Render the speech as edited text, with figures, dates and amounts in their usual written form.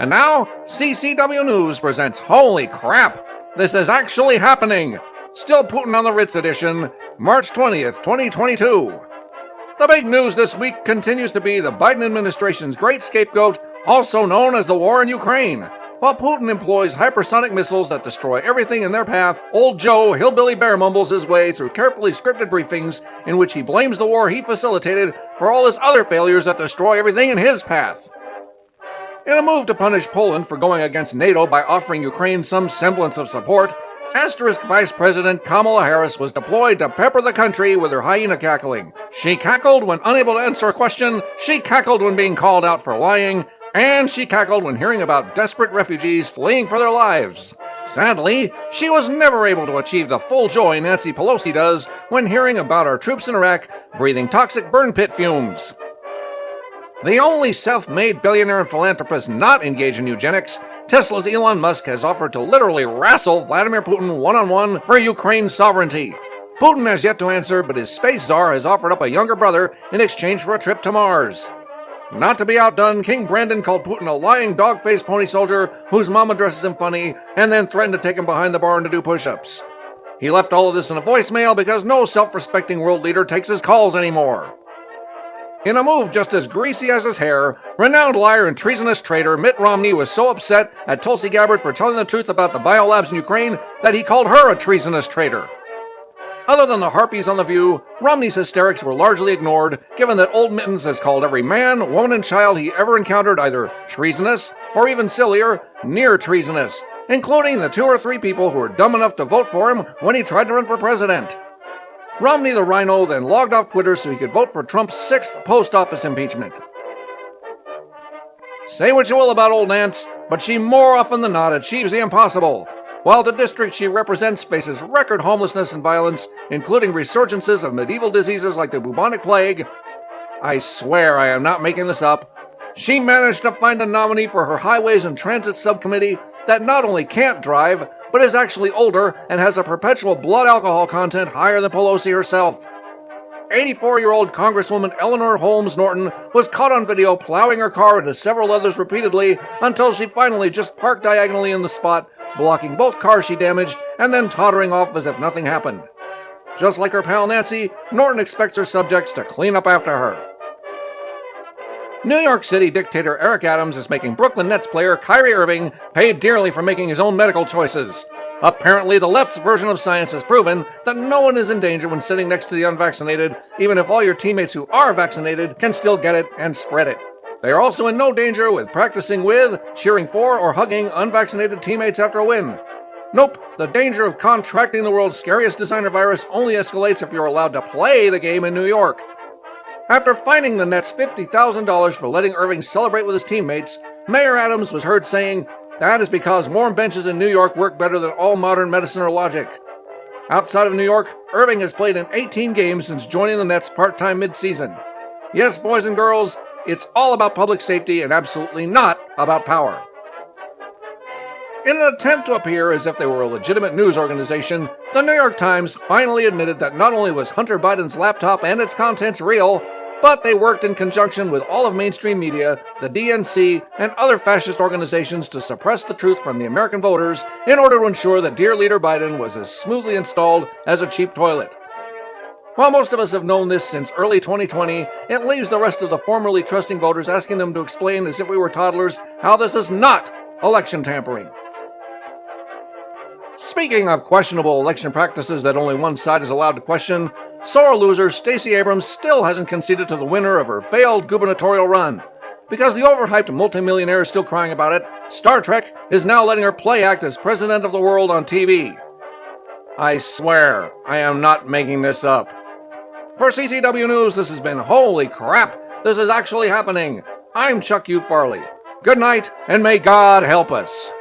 And now, CCW News presents Holy Crap! This is actually happening! Still Putin on the Ritz edition, March 20th, 2022. The big news this week continues to be the Biden administration's great scapegoat, also known as the war in Ukraine. While Putin employs hypersonic missiles that destroy everything in their path, old Joe Hillbilly Bear mumbles his way through carefully scripted briefings in which he blames the war he facilitated for all his other failures that destroy everything in his path. In a move to punish Poland for going against NATO by offering Ukraine some semblance of support, Asterisk Vice President Kamala Harris was deployed to pepper the country with her hyena cackling. She cackled when unable to answer a question, she cackled when being called out for lying, and she cackled when hearing about desperate refugees fleeing for their lives. Sadly, she was never able to achieve the full joy Nancy Pelosi does when hearing about our troops in Iraq breathing toxic burn pit fumes. The only self-made billionaire and philanthropist not engaged in eugenics, Tesla's Elon Musk has offered to literally wrestle Vladimir Putin one-on-one for Ukraine's sovereignty. Putin has yet to answer, but his space czar has offered up a younger brother in exchange for a trip to Mars. Not to be outdone, King Brandon called Putin a lying dog-faced pony soldier whose mama dresses him funny, and then threatened to take him behind the barn to do push-ups. He left all of this in a voicemail because no self-respecting world leader takes his calls anymore. In a move just as greasy as his hair, renowned liar and treasonous traitor Mitt Romney was so upset at Tulsi Gabbard for telling the truth about the biolabs in Ukraine that he called her a treasonous traitor. Other than the harpies on The View, Romney's hysterics were largely ignored, given that Old Mittens has called every man, woman, and child he ever encountered either treasonous, or even sillier, near treasonous, including the 2 or 3 people who were dumb enough to vote for him when he tried to run for president. Romney the Rhino then logged off Twitter so he could vote for Trump's 6th post office impeachment. Say what you will about old Nance, but she more often than not achieves the impossible. While the district she represents faces record homelessness and violence, including resurgences of medieval diseases like the bubonic plague, I swear I am not making this up, she managed to find a nominee for her Highways and Transit Subcommittee that not only can't drive, but is actually older and has a perpetual blood alcohol content higher than Pelosi herself. 84-year-old Congresswoman Eleanor Holmes Norton was caught on video plowing her car into several others repeatedly until she finally just parked diagonally in the spot, blocking both cars she damaged and then tottering off as if nothing happened. Just like her pal Nancy, Norton expects her subjects to clean up after her. New York City dictator Eric Adams is making Brooklyn Nets player Kyrie Irving pay dearly for making his own medical choices. Apparently, the left's version of science has proven that no one is in danger when sitting next to the unvaccinated, even if all your teammates who are vaccinated can still get it and spread it. They are also in no danger with practicing with, cheering for, or hugging unvaccinated teammates after a win. Nope, the danger of contracting the world's scariest designer virus only escalates if you're allowed to play the game in New York. After fining the Nets $50,000 for letting Irving celebrate with his teammates, Mayor Adams was heard saying, "That is because warm benches in New York work better than all modern medicine or logic." Outside of New York, Irving has played in 18 games since joining the Nets part-time mid-season. Yes, boys and girls, it's all about public safety and absolutely not about power. In an attempt to appear as if they were a legitimate news organization, the New York Times finally admitted that not only was Hunter Biden's laptop and its contents real, but they worked in conjunction with all of mainstream media, the DNC, and other fascist organizations to suppress the truth from the American voters in order to ensure that dear leader Biden was as smoothly installed as a cheap toilet. While most of us have known this since early 2020, it leaves the rest of the formerly trusting voters asking them to explain as if we were toddlers how this is not election tampering. Speaking of questionable election practices that only one side is allowed to question, sore loser Stacey Abrams still hasn't conceded to the winner of her failed gubernatorial run. Because the overhyped multimillionaire is still crying about it, Star Trek is now letting her play act as president of the world on TV. I swear, I am not making this up. For CCW News, this has been Holy Crap! This is actually happening. I'm Chuck U. Farley. Good night, and may God help us.